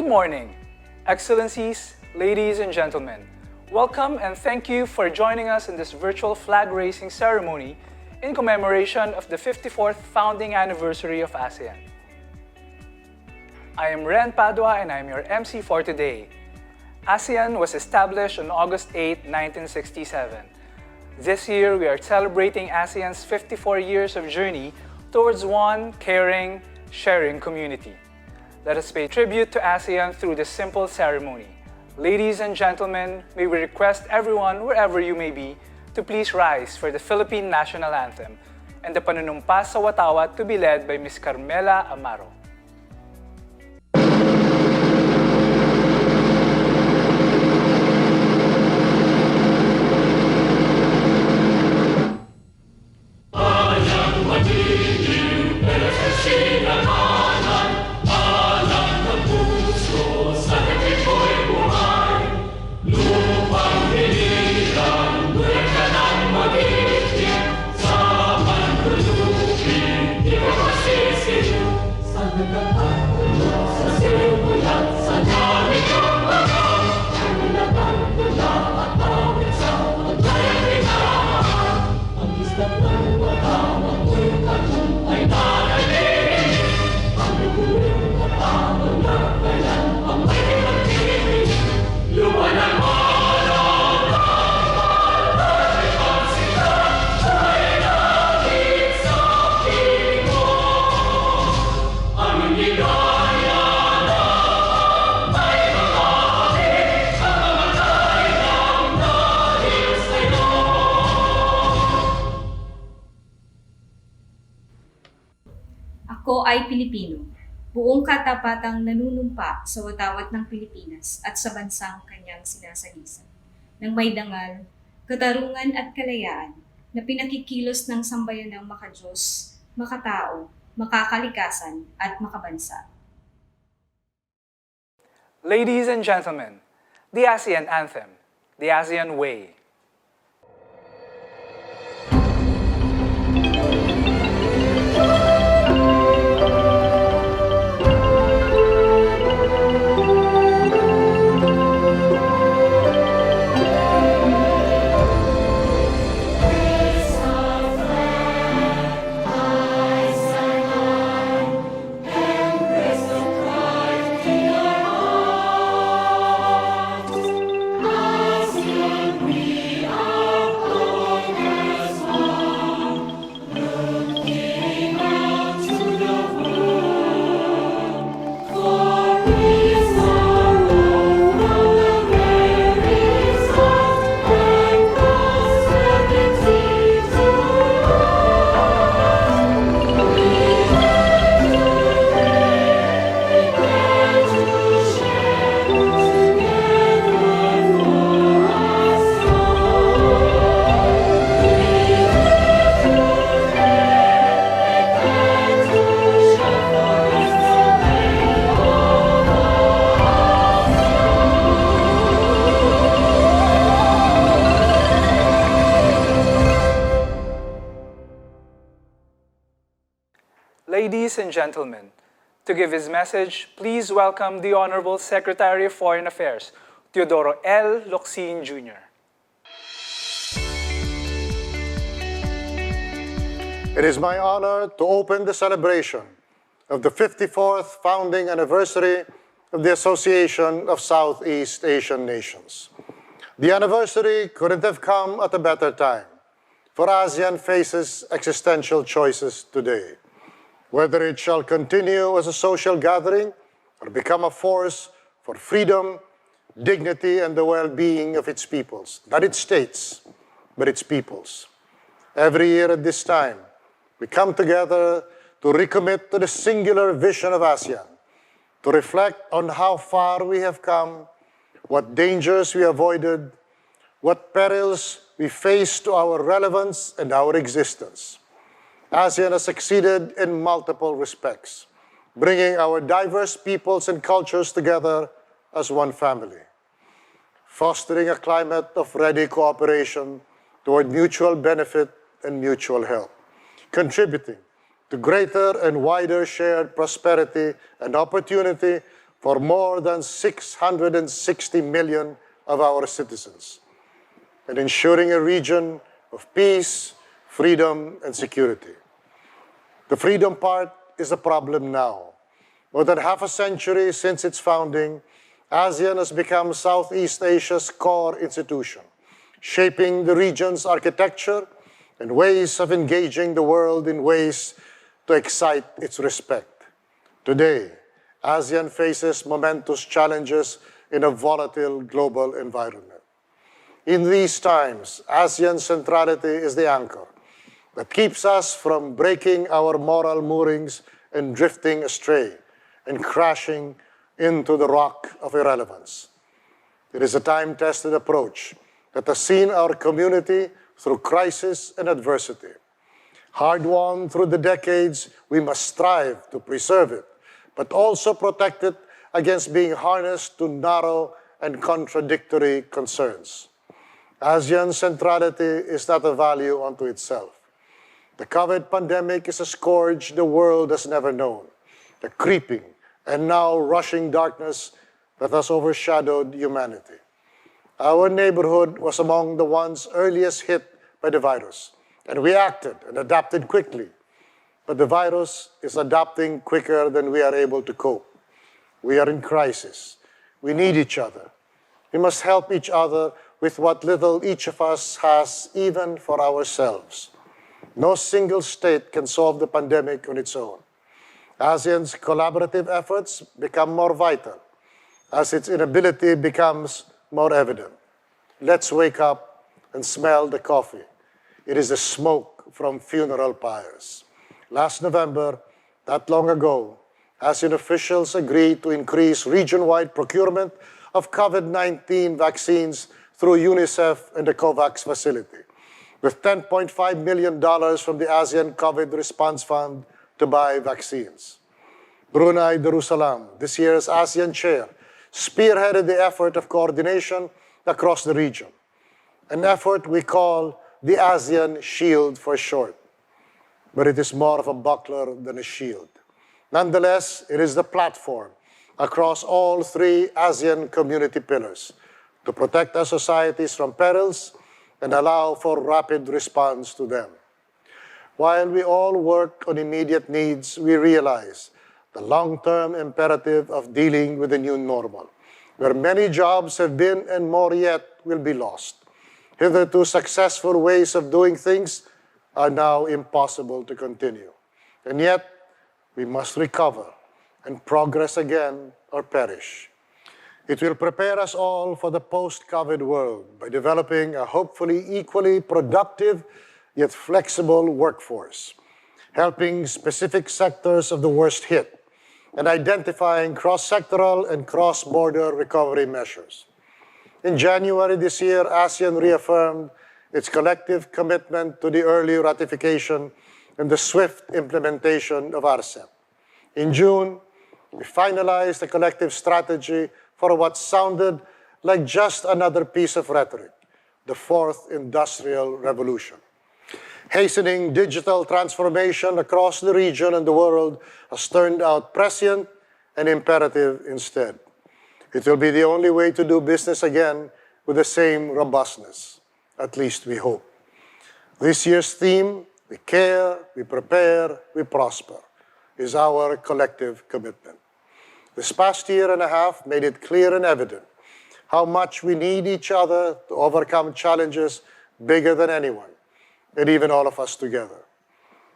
Good morning, Excellencies, ladies and gentlemen. Welcome and thank you for joining us in this virtual flag-raising ceremony in commemoration of the 54th founding anniversary of ASEAN. I am Ren Padua and I am your MC for today. ASEAN was established on August 8, 1967. This year, we are celebrating ASEAN's 54 years of journey towards one caring, sharing community. Let us pay tribute to ASEAN through this simple ceremony. Ladies and gentlemen, may we request everyone, wherever you may be, to please rise for the Philippine National Anthem and the Panunumpa sa Watawat to be led by Ms. Carmela Amaro. Ako ay Pilipino, buong katapatang nanunumpa sa watawat ng Pilipinas at sa bansang kanyang sinasagisan, nang may dangal, katarungan at kalayaan na pinakikilos ng sambayanang makadiyos, makatao, makakalikasan at makabansa. Ladies and gentlemen, the ASEAN Anthem, the ASEAN Way. Ladies and gentlemen, to give his message, please welcome the Honorable Secretary of Foreign Affairs, Teodoro L. Locsin Jr. It is my honor to open the celebration of the 54th founding anniversary of the Association of Southeast Asian Nations. The anniversary couldn't have come at a better time, for ASEAN faces existential choices today. Whether it shall continue as a social gathering or become a force for freedom, dignity, and the well-being of its peoples. Not its states, but its peoples. Every year at this time, we come together to recommit to the singular vision of ASEAN, to reflect on how far we have come, what dangers we avoided, what perils we face to our relevance and our existence. ASEAN has succeeded in multiple respects, bringing our diverse peoples and cultures together as one family, fostering a climate of ready cooperation toward mutual benefit and mutual help, contributing to greater and wider shared prosperity and opportunity for more than 660 million of our citizens, and ensuring a region of peace, freedom, and security. The freedom part is a problem now. More than half a century since its founding, ASEAN has become Southeast Asia's core institution, shaping the region's architecture and ways of engaging the world in ways to excite its respect. Today, ASEAN faces momentous challenges in a volatile global environment. In these times, ASEAN centrality is the anchor that keeps us from breaking our moral moorings and drifting astray and crashing into the rock of irrelevance. It is a time-tested approach that has seen our community through crisis and adversity. Hard-won through the decades, we must strive to preserve it, but also protect it against being harnessed to narrow and contradictory concerns. ASEAN centrality is not a value unto itself. The COVID pandemic is a scourge the world has never known, the creeping and now rushing darkness that has overshadowed humanity. Our neighborhood was among the ones earliest hit by the virus, and we acted and adapted quickly. But the virus is adapting quicker than we are able to cope. We are in crisis. We need each other. We must help each other with what little each of us has, even for ourselves. No single state can solve the pandemic on its own. ASEAN's collaborative efforts become more vital as its inability becomes more evident. Let's wake up and smell the coffee. It is the smoke from funeral pyres. Last November, not long ago, ASEAN officials agreed to increase region-wide procurement of COVID-19 vaccines through UNICEF and the COVAX facility, with $10.5 million from the ASEAN COVID Response Fund to buy vaccines. Brunei Darussalam, this year's ASEAN chair, spearheaded the effort of coordination across the region, an effort we call the ASEAN Shield for short. But it is more of a buckler than a shield. Nonetheless, it is the platform across all three ASEAN community pillars to protect our societies from perils and allow for rapid response to them. While we all work on immediate needs, we realize the long-term imperative of dealing with the new normal, where many jobs have been and more yet will be lost. Hitherto successful ways of doing things are now impossible to continue. And yet, we must recover and progress again or perish. It will prepare us all for the post-COVID world by developing a hopefully equally productive yet flexible workforce, helping specific sectors of the worst hit, and identifying cross-sectoral and cross-border recovery measures. In January this year, ASEAN reaffirmed its collective commitment to the early ratification and the swift implementation of RCEP. In June, we finalized a collective strategy for what sounded like just another piece of rhetoric, the fourth industrial revolution. Hastening digital transformation across the region and the world has turned out prescient and imperative instead. It will be the only way to do business again with the same robustness, at least we hope. This year's theme, we care, we prepare, we prosper, is our collective commitment. This past year and a half made it clear and evident how much we need each other to overcome challenges bigger than anyone, and even all of us together.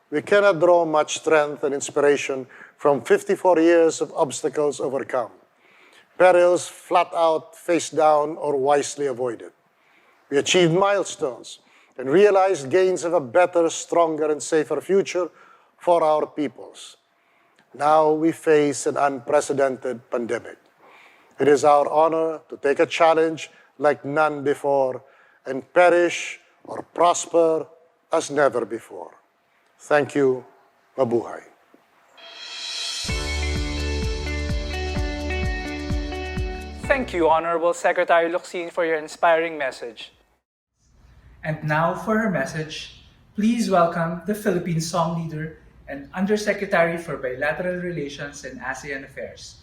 We cannot draw much strength and inspiration from 54 years of obstacles overcome, perils flat out faced down or wisely avoided. We achieved milestones and realized gains of a better, stronger, and safer future for our peoples. Now we face an unprecedented pandemic. It is our honor to take a challenge like none before and perish or prosper as never before. Thank you. Mabuhay. Thank you, Honorable Secretary Locsin, for your inspiring message. And now for her message, please welcome the Philippine song leader and Undersecretary for Bilateral Relations and ASEAN Affairs,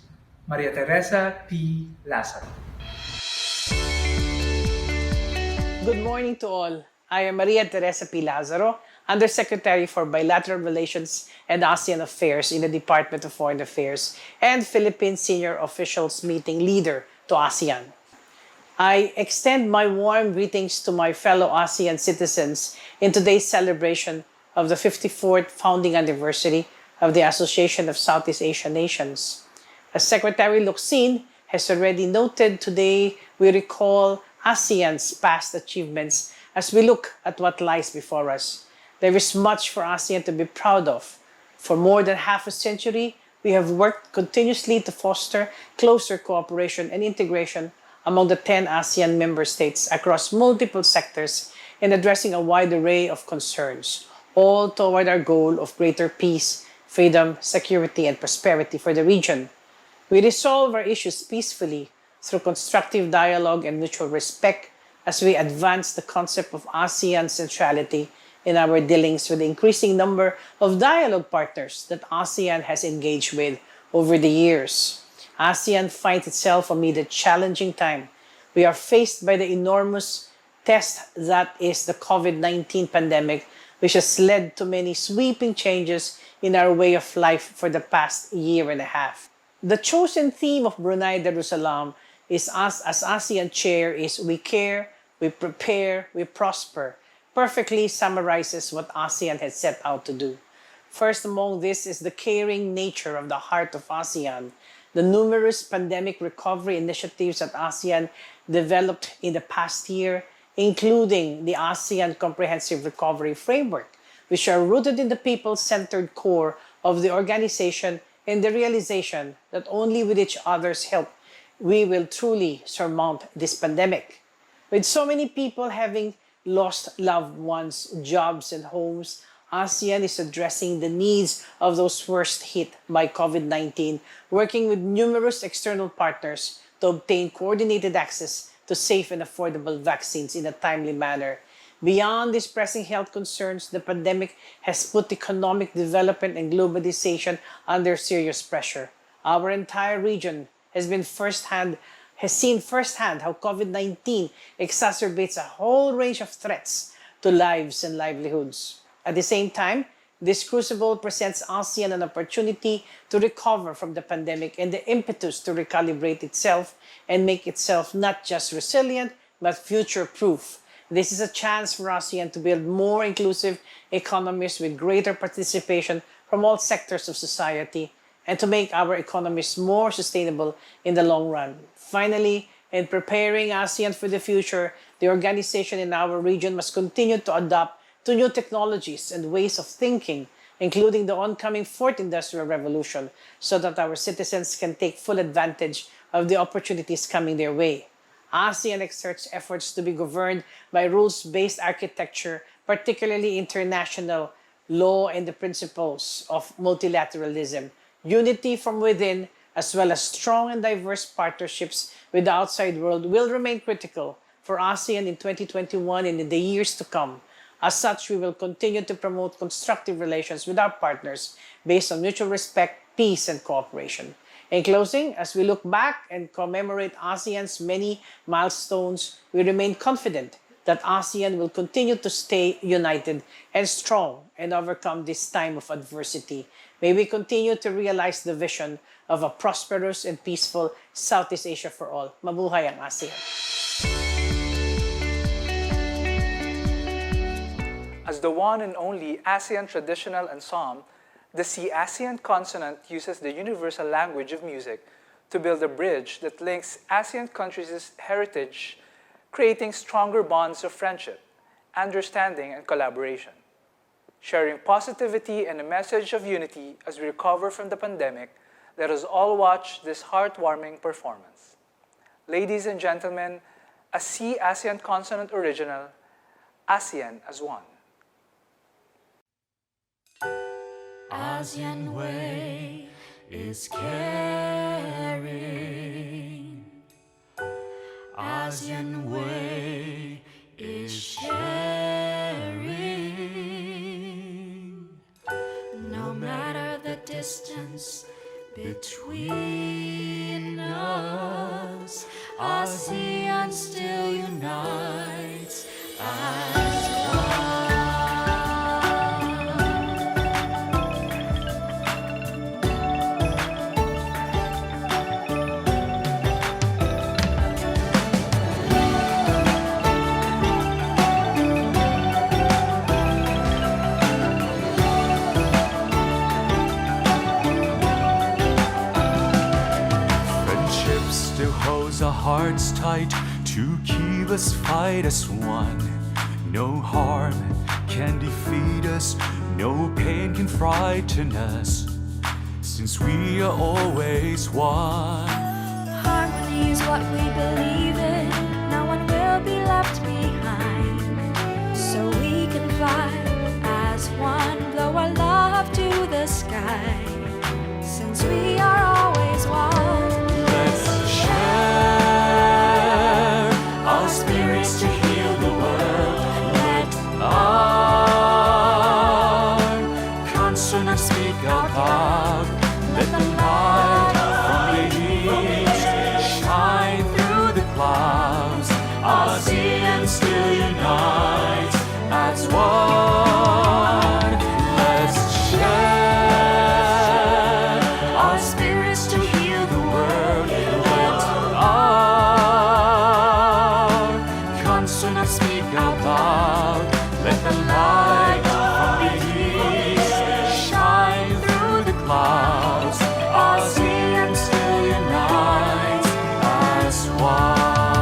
Maria Teresa P. Lazaro. Good morning to all. I am Maria Teresa P. Lazaro, Undersecretary for Bilateral Relations and ASEAN Affairs in the Department of Foreign Affairs and Philippine Senior Officials Meeting Leader to ASEAN. I extend my warm greetings to my fellow ASEAN citizens in today's celebration of the 54th founding anniversary of the Association of Southeast Asian Nations. As Secretary Locsin has already noted, today we recall ASEAN's past achievements as we look at what lies before us. There is much for ASEAN to be proud of. For more than half a century, we have worked continuously to foster closer cooperation and integration among the 10 ASEAN member states across multiple sectors in addressing a wide array of concerns, all toward our goal of greater peace, freedom, security, and prosperity for the region. We resolve our issues peacefully through constructive dialogue and mutual respect as we advance the concept of ASEAN centrality in our dealings with the increasing number of dialogue partners that ASEAN has engaged with over the years. ASEAN finds itself amid a challenging time. We are faced by the enormous test that is the COVID-19 pandemic, which has led to many sweeping changes in our way of life for the past year and a half. The chosen theme of Brunei Darussalam is as ASEAN chair is we care, we prepare, we prosper, perfectly summarizes what ASEAN has set out to do. First among this is the caring nature of the heart of ASEAN. The numerous pandemic recovery initiatives that ASEAN developed in the past year, including the ASEAN Comprehensive Recovery Framework, which are rooted in the people-centered core of the organization and the realization that only with each other's help we will truly surmount this pandemic. With so many people having lost loved ones, jobs, and homes, ASEAN is addressing the needs of those first hit by COVID-19, working with numerous external partners to obtain coordinated access to safe and affordable vaccines in a timely manner. Beyond these pressing health concerns, the pandemic has put economic development and globalization under serious pressure. Our entire region has seen firsthand how COVID-19 exacerbates a whole range of threats to lives and livelihoods. At the same time, this crucible presents ASEAN an opportunity to recover from the pandemic and the impetus to recalibrate itself and make itself not just resilient, but future-proof. This is a chance for ASEAN to build more inclusive economies with greater participation from all sectors of society and to make our economies more sustainable in the long run. Finally, in preparing ASEAN for the future, the organization in our region must continue to adapt to new technologies and ways of thinking, including the oncoming Fourth Industrial Revolution, so that our citizens can take full advantage of the opportunities coming their way. ASEAN exerts efforts to be governed by rules-based architecture, particularly international law and the principles of multilateralism, unity from within, as well as strong and diverse partnerships with the outside world will remain critical for ASEAN in 2021 and in the years to come. As such, we will continue to promote constructive relations with our partners based on mutual respect, peace, and cooperation. In closing, as we look back and commemorate ASEAN's many milestones, we remain confident that ASEAN will continue to stay united and strong and overcome this time of adversity. May we continue to realize the vision of a prosperous and peaceful Southeast Asia for all. Mabuhay ang ASEAN! As the one and only ASEAN traditional ensemble, the C-ASEAN consonant uses the universal language of music to build a bridge that links ASEAN countries' heritage, creating stronger bonds of friendship, understanding, and collaboration. Sharing positivity and a message of unity as we recover from the pandemic, let us all watch this heartwarming performance. Ladies and gentlemen, a C-ASEAN consonant original, ASEAN as One. ASEAN way is caring. ASEAN way is sharing. No matter the distance between hearts tight to keep us fight as one. No harm can defeat us, no pain can frighten us, since we are always one. Harmony is what we believe in. No one will be left behind. So we can fly as one, blow our love to the sky. Since we are always one. Let's share our spirits to heal the world. Let our consonants speak out loud. Let the light from the east shine through the clouds. ASEAN still unites as one. Let's share our spirits to heal the world. Let our consonants speak out loud. Let the light from the east shine through the clouds. ASEAN still unites as one.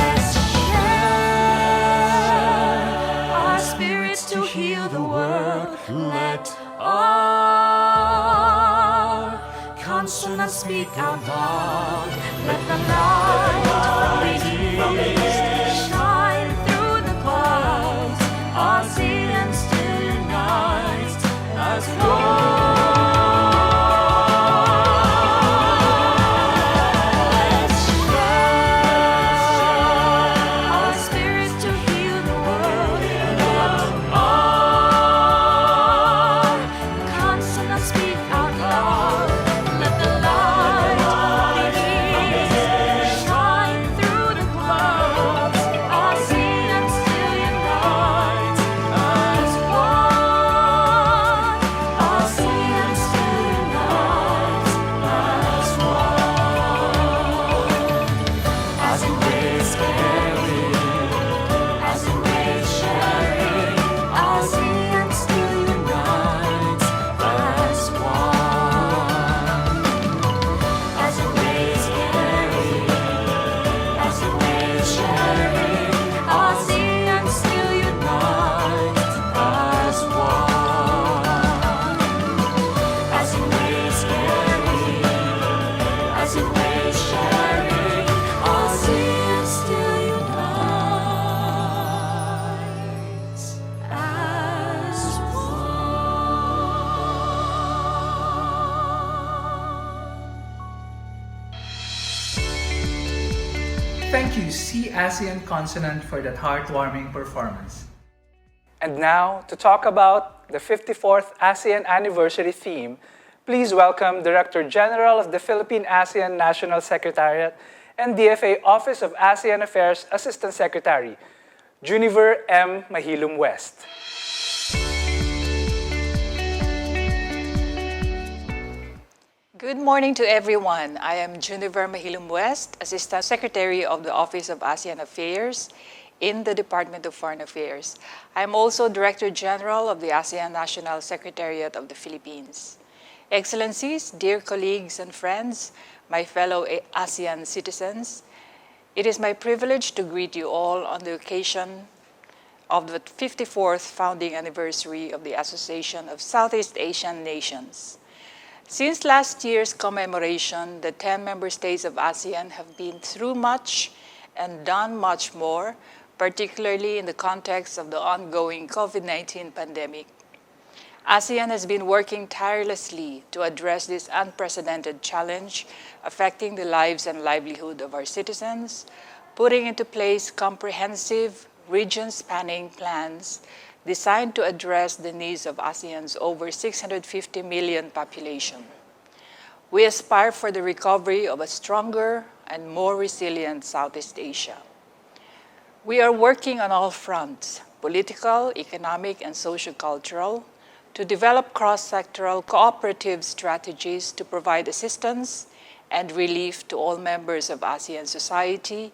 Let's share our spirits to heal the world. Let our consonants speak out loud. Let the light from the east shine through the clouds. ASEAN still unites as one. Let's share our spirits to heal the world. Let our consonants speak out loud. Let the light from the east shine through the clouds. ASEAN still unites as one. ASEAN still unites as one. As the waves carry, as the waves sharing, ASEAN still unites as one. As the waves carry, as the waves sharing, ASEAN still unites as one. As the waves carry, as the waves sharing, ASEAN still unites as Thank you, C ASEAN Consonant, for that heartwarming performance. And now, to talk about the 54th ASEAN Anniversary theme, please welcome Director General of the Philippine ASEAN National Secretariat and DFA Office of ASEAN Affairs Assistant Secretary, Juniver M. Mahilum West. Good morning to everyone. I am Juniver Mahilum West, Assistant Secretary of the Office of ASEAN Affairs in the Department of Foreign Affairs. I am also Director General of the ASEAN National Secretariat of the Philippines. Excellencies, dear colleagues and friends, my fellow ASEAN citizens, it is my privilege to greet you all on the occasion of the 54th founding anniversary of the Association of Southeast Asian Nations. Since last year's commemoration, the 10 member states of ASEAN have been through much and done much more particularly in the context of the ongoing COVID-19 pandemic. ASEAN has been working tirelessly to address this unprecedented challenge affecting the lives and livelihood of our citizens, putting into place comprehensive, region-spanning plans designed to address the needs of ASEAN's over 650 million population. We aspire for the recovery of a stronger and more resilient Southeast Asia. We are working on all fronts, political, economic, and socio-cultural, to develop cross-sectoral cooperative strategies to provide assistance and relief to all members of ASEAN society,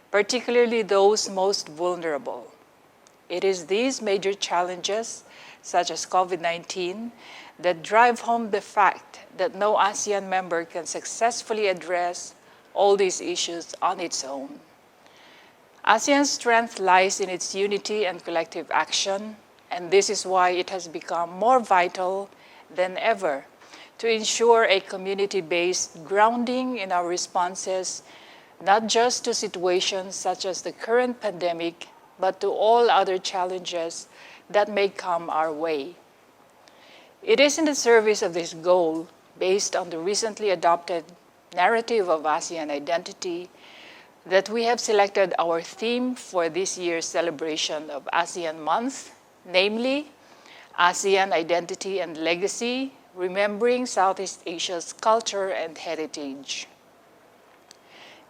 particularly those most vulnerable. It is these major challenges, such as COVID-19, that drive home the fact that no ASEAN member can successfully address all these issues on its own. ASEAN's strength lies in its unity and collective action, and this is why it has become more vital than ever to ensure a community-based grounding in our responses, not just to situations such as the current pandemic, but to all other challenges that may come our way. It is in the service of this goal, based on the recently adopted narrative of ASEAN identity, that we have selected our theme for this year's celebration of ASEAN Month, namely, ASEAN Identity and Legacy, Remembering Southeast Asia's Culture and Heritage.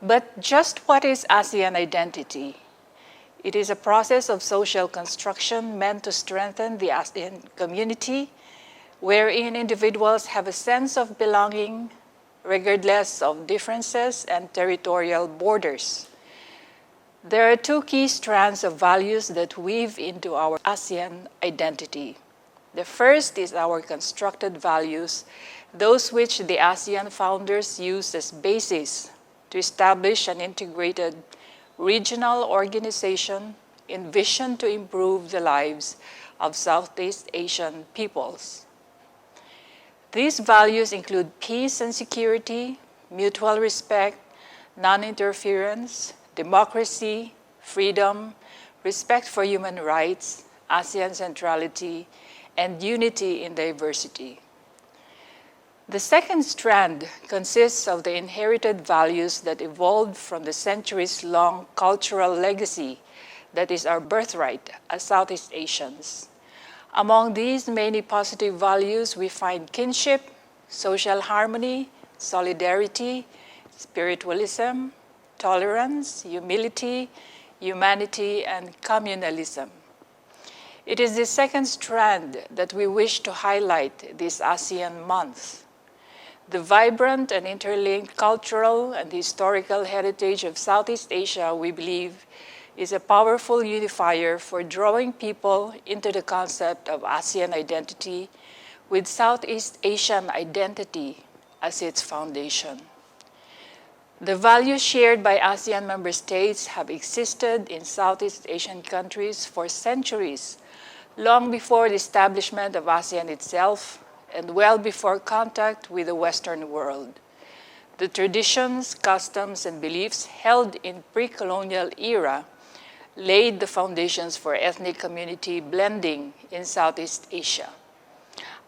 But just what is ASEAN identity? It is a process of social construction meant to strengthen the ASEAN community, wherein individuals have a sense of belonging, regardless of differences and territorial borders. There are two key strands of values that weave into our ASEAN identity. The first is our constructed values, those which the ASEAN founders used as basis to establish an integrated regional organization envisioned to improve the lives of Southeast Asian peoples. These values include peace and security, mutual respect, non-interference, democracy, freedom, respect for human rights, ASEAN centrality, and unity in diversity. The second strand consists of the inherited values that evolved from the centuries-long cultural legacy that is our birthright as Southeast Asians. Among these many positive values, we find kinship, social harmony, solidarity, spiritualism, tolerance, humility, humanity, and communalism. It is the second strand that we wish to highlight this ASEAN Month. The vibrant and interlinked cultural and historical heritage of Southeast Asia, we believe, is a powerful unifier for drawing people into the concept of ASEAN identity with Southeast Asian identity as its foundation. The values shared by ASEAN member states have existed in Southeast Asian countries for centuries, long before the establishment of ASEAN itself and well before contact with the Western world. The traditions, customs, and beliefs held in pre-colonial era laid the foundations for ethnic community blending in Southeast Asia.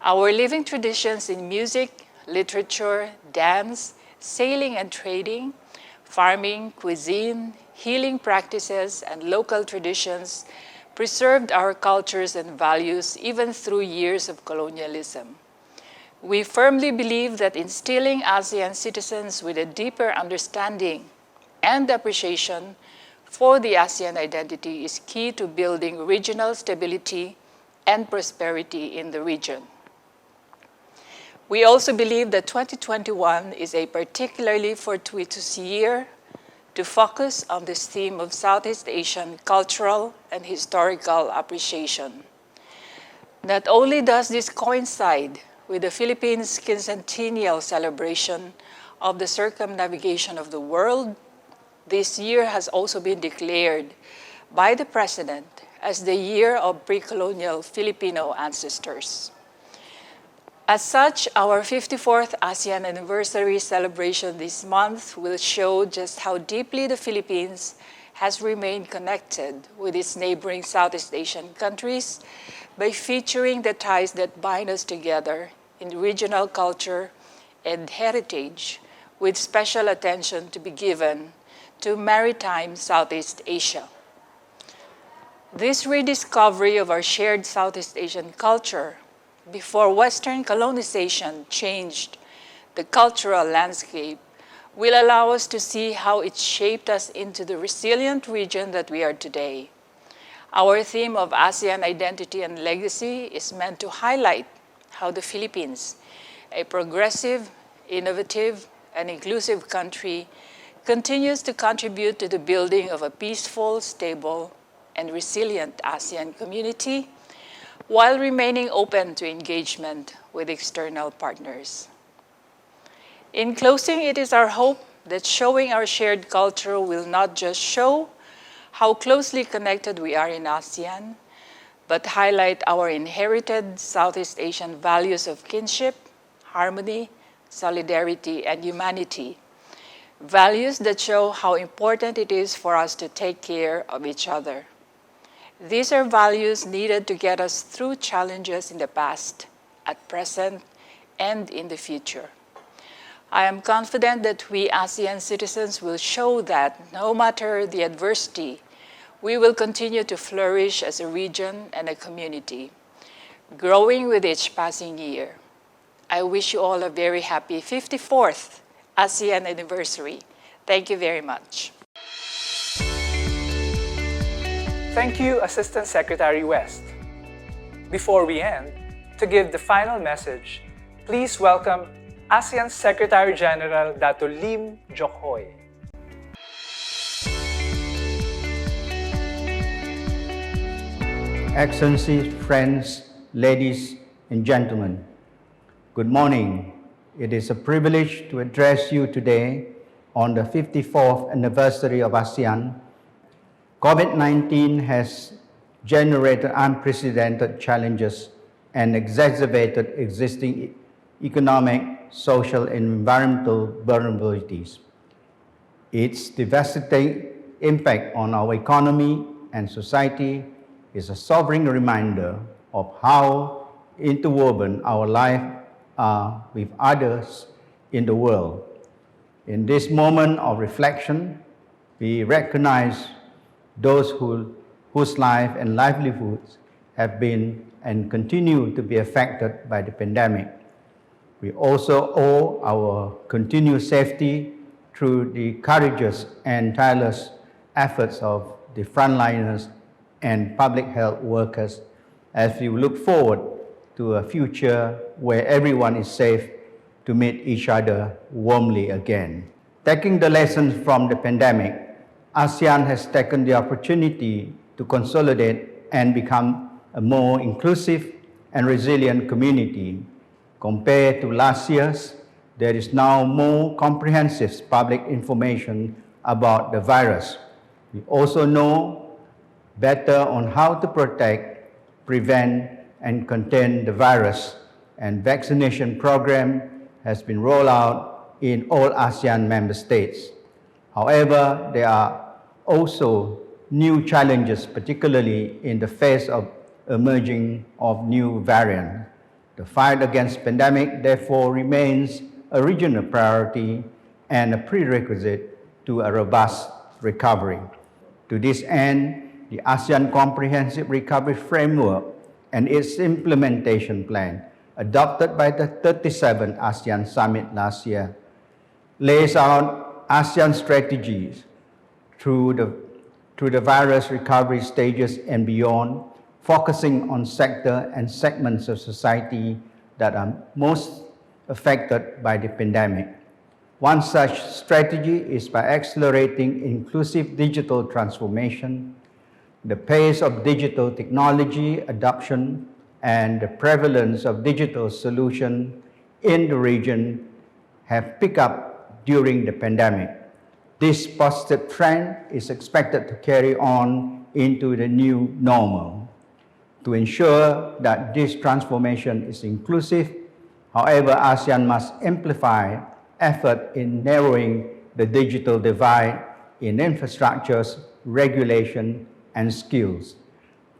Our living traditions in music, literature, dance, sailing and trading, farming, cuisine, healing practices, and local traditions preserved our cultures and values even through years of colonialism. We firmly believe that instilling ASEAN citizens with a deeper understanding and appreciation for the ASEAN identity is key to building regional stability and prosperity in the region. We also believe that 2021 is a particularly fortuitous year to focus on this theme of Southeast Asian cultural and historical appreciation. Not only does this coincide with the Philippines' quincentennial celebration of the circumnavigation of the world, this year has also been declared by the President as the Year of Pre-Colonial Filipino Ancestors. As such, our 54th ASEAN anniversary celebration this month will show just how deeply the Philippines has remained connected with its neighboring Southeast Asian countries by featuring the ties that bind us together in regional culture and heritage, with special attention to be given to maritime Southeast Asia. This rediscovery of our shared Southeast Asian culture before Western colonization changed the cultural landscape will allow us to see how it shaped us into the resilient region that we are today. Our theme of ASEAN identity and legacy is meant to highlight how the Philippines, a progressive, innovative, and inclusive country, continues to contribute to the building of a peaceful, stable, and resilient ASEAN community while remaining open to engagement with external partners. In closing, it is our hope that showing our shared culture will not just show how closely connected we are in ASEAN, but highlight our inherited Southeast Asian values of kinship, harmony, solidarity, and humanity. Values that show how important it is for us to take care of each other. These are values needed to get us through challenges in the past, at present, and in the future. I am confident that we ASEAN citizens will show that no matter the adversity, we will continue to flourish as a region and a community, growing with each passing year. I wish you all a very happy 54th ASEAN anniversary. Thank you very much. Thank you, Assistant Secretary West. Before we end, to give the final message, please welcome ASEAN Secretary General Dato Lim Jokhoy. Excellencies, friends, ladies and gentlemen, good morning. It is a privilege to address you today on the 54th anniversary of ASEAN. COVID-19 has generated unprecedented challenges and exacerbated existing economic, social, and environmental vulnerabilities. Its devastating impact on our economy and society is a sobering reminder of how interwoven our lives are with others in the world. In this moment of reflection, we recognize those whose life and livelihoods have been and continue to be affected by the pandemic. We also owe our continued safety through the courageous and tireless efforts of the frontliners and public health workers as we look forward to a future where everyone is safe to meet each other warmly again. Taking the lessons from the pandemic, ASEAN has taken the opportunity to consolidate and become a more inclusive and resilient community. Compared to last year's, there is now more comprehensive public information about the virus. We also know better on how to protect, prevent, and contain the virus, and vaccination program has been rolled out in all ASEAN member states. However, there are also new challenges, particularly in the face of emerging of new variants. The fight against pandemic therefore remains a regional priority and a prerequisite to a robust recovery. To this end, the ASEAN Comprehensive Recovery Framework and its implementation plan, adopted by the 37th ASEAN Summit last year, lays out ASEAN strategies through the virus recovery stages and beyond, focusing on sector and segments of society that are most affected by the pandemic. One such strategy is by accelerating inclusive digital transformation. The pace of digital technology adoption and the prevalence of digital solutions in the region have picked up during the pandemic. This positive trend is expected to carry on into the new normal. To ensure that this transformation is inclusive, however, ASEAN must amplify effort in narrowing the digital divide in infrastructures regulation, and skills.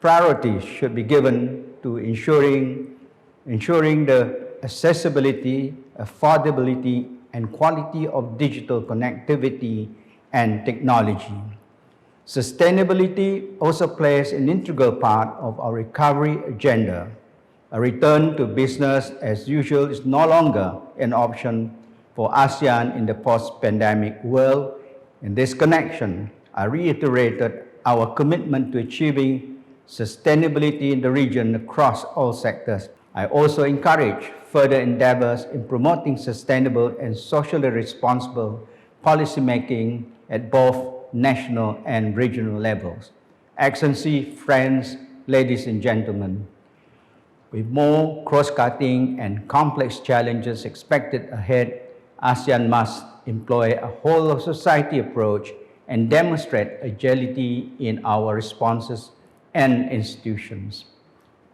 Priorities should be given to ensuring the accessibility, affordability, and quality of digital connectivity and technology. Sustainability also plays an integral part of our recovery agenda. A return to business as usual is no longer an option for ASEAN in the post-pandemic world. In this connection, I reiterated our commitment to achieving sustainability in the region across all sectors. I also encourage further endeavors in promoting sustainable and socially responsible policymaking at both national and regional levels. Excellency, friends, ladies and gentlemen, with more cross-cutting and complex challenges expected ahead, ASEAN must employ a whole-of-society approach and demonstrate agility in our responses and institutions.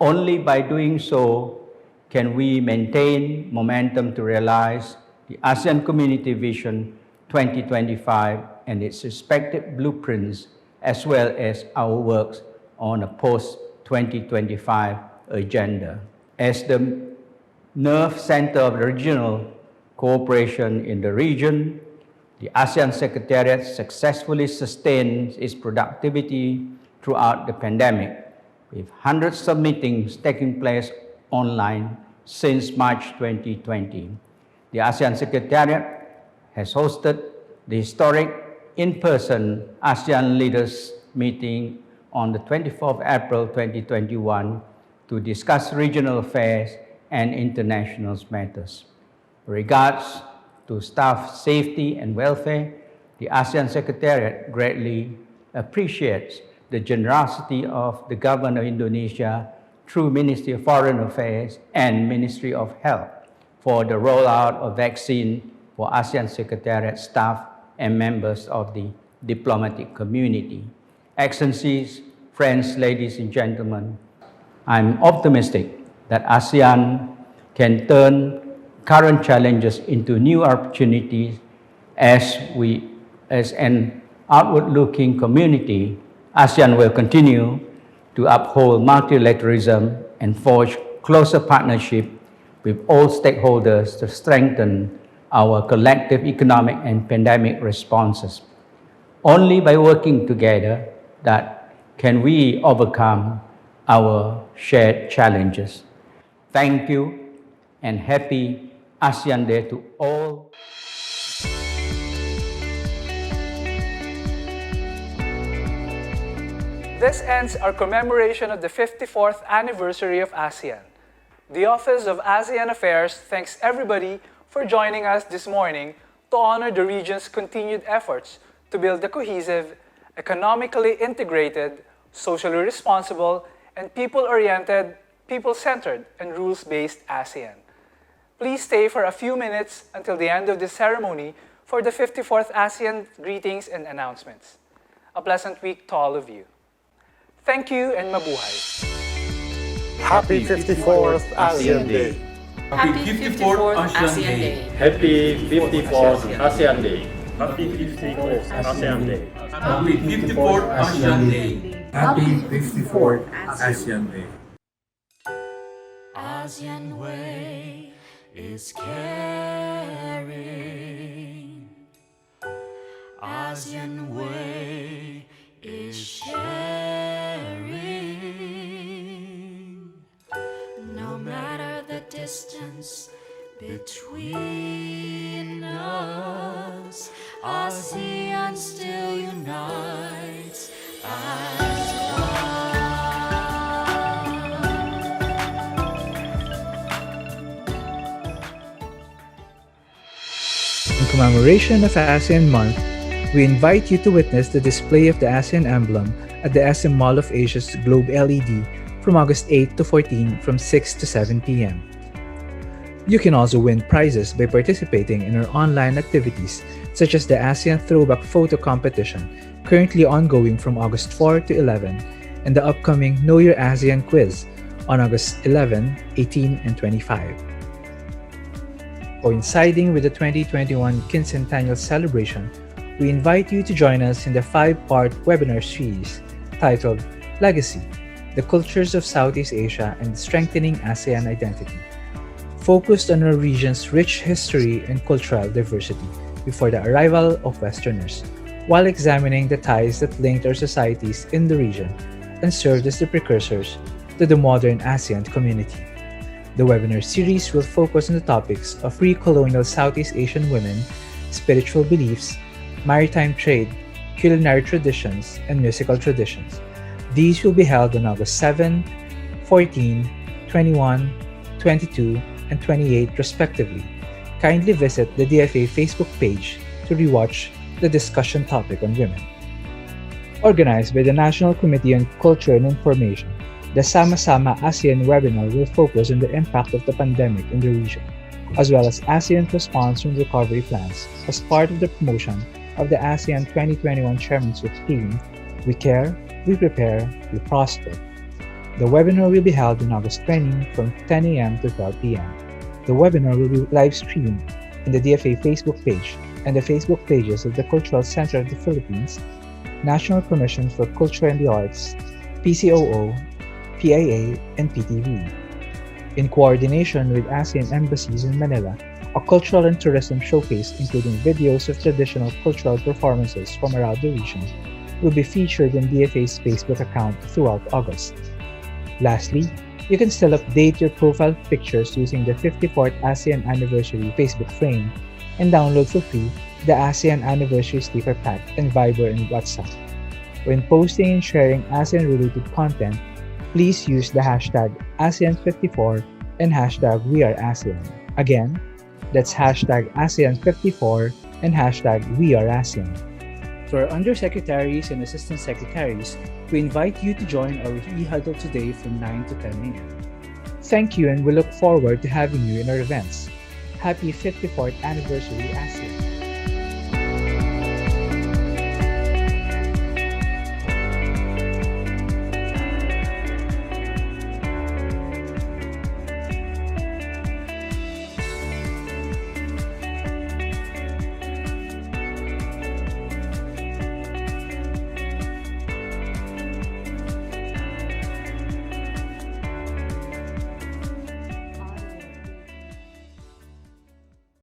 Only by doing so can we maintain momentum to realize the ASEAN Community Vision 2025 and its respective blueprints, as well as our works on a post-2025 agenda. As the nerve center of regional cooperation in the region, the ASEAN Secretariat successfully sustained its productivity throughout the pandemic, with hundreds of meetings taking place online since March 2020. The ASEAN Secretariat has hosted the historic in-person ASEAN Leaders Meeting on the 24th of April 2021 to discuss regional affairs and international matters. With regards to staff safety and welfare, the ASEAN Secretariat greatly appreciates the generosity of the Government of Indonesia through Ministry of Foreign Affairs and Ministry of Health for the rollout of vaccine for ASEAN Secretariat staff and members of the diplomatic community. Excellencies, friends, ladies and gentlemen, I'm optimistic that ASEAN can turn current challenges into new opportunities as an outward-looking community. ASEAN will continue to uphold multilateralism and forge closer partnership with all stakeholders to strengthen our collective economic and pandemic responses. Only by working together that can we overcome our shared challenges. Thank you and happy ASEAN Day to all. This ends our commemoration of the 54th anniversary of ASEAN. The Office of ASEAN Affairs thanks everybody for joining us this morning to honor the region's continued efforts to build a cohesive, economically integrated, socially responsible, and people-oriented, people-centered, and rules-based ASEAN. Please stay for a few minutes until the end of this ceremony for the 54th ASEAN greetings and announcements. A pleasant week to all of you. Thank you and mabuhay. Happy 54th ASEAN Day. Happy 54th ASEAN Day. Happy 54th ASEAN Day. Happy 54th ASEAN Day. Happy 54th ASEAN Day. Happy 54th ASEAN Day. ASEAN way is caring. ASEAN way is sharing. No matter the distance between us, ASEAN still unites as one. In commemoration of ASEAN Month, we invite you to witness the display of the ASEAN emblem at the SM Mall of Asia's Globe LED from August 8 to 14 from 6 to 7 p.m. You can also win prizes by participating in our online activities such as the ASEAN Throwback Photo Competition, currently ongoing from August 4 to 11, and the upcoming Know Your ASEAN Quiz on August 11, 18, and 25. Coinciding with the 2021 Quincentennial celebration, we invite you to join us in the 5-part webinar series titled Legacy: The Cultures of Southeast Asia and Strengthening ASEAN Identity, focused on our region's rich history and cultural diversity before the arrival of Westerners, while examining the ties that linked our societies in the region and served as the precursors to the modern ASEAN community. The webinar series will focus on the topics of pre-colonial Southeast Asian women, spiritual beliefs, maritime trade, culinary traditions, and musical traditions. These will be held on August 7, 14, 21, 22, and 28 respectively. Kindly visit the DFA Facebook page to rewatch the discussion topic on women. Organized by the National Committee on Culture and Information, the Sama-Sama ASEAN webinar will focus on the impact of the pandemic in the region, as well as ASEAN's response and recovery plans as part of the promotion of the ASEAN 2021 Chairmanship theme, We Care, We Prepare, We Prosper. The webinar will be held on August 20 from 10 a.m. to 12 p.m. The webinar will be live streamed in the DFA Facebook page and the Facebook pages of the Cultural Center of the Philippines, National Commission for Culture and the Arts, PCOO, PIA, and PTV. In coordination with ASEAN embassies in Manila, a cultural and tourism showcase including videos of traditional cultural performances from around the region will be featured in DFA's Facebook account throughout August. Lastly, you can still update your profile pictures using the 54th ASEAN Anniversary Facebook frame and download for free the ASEAN Anniversary Sticker Pack and Viber and WhatsApp. When posting and sharing ASEAN-related content, please use the hashtag ASEAN54 and hashtag WeAreASEAN. Again, that's hashtag ASEAN54 and hashtag WeAreASEAN. To our undersecretaries and assistant secretaries, we invite you to join our e-huddle today from 9 to 10 a.m. Thank you, and we look forward to having you in our events. Happy 54th Anniversary ASEAN!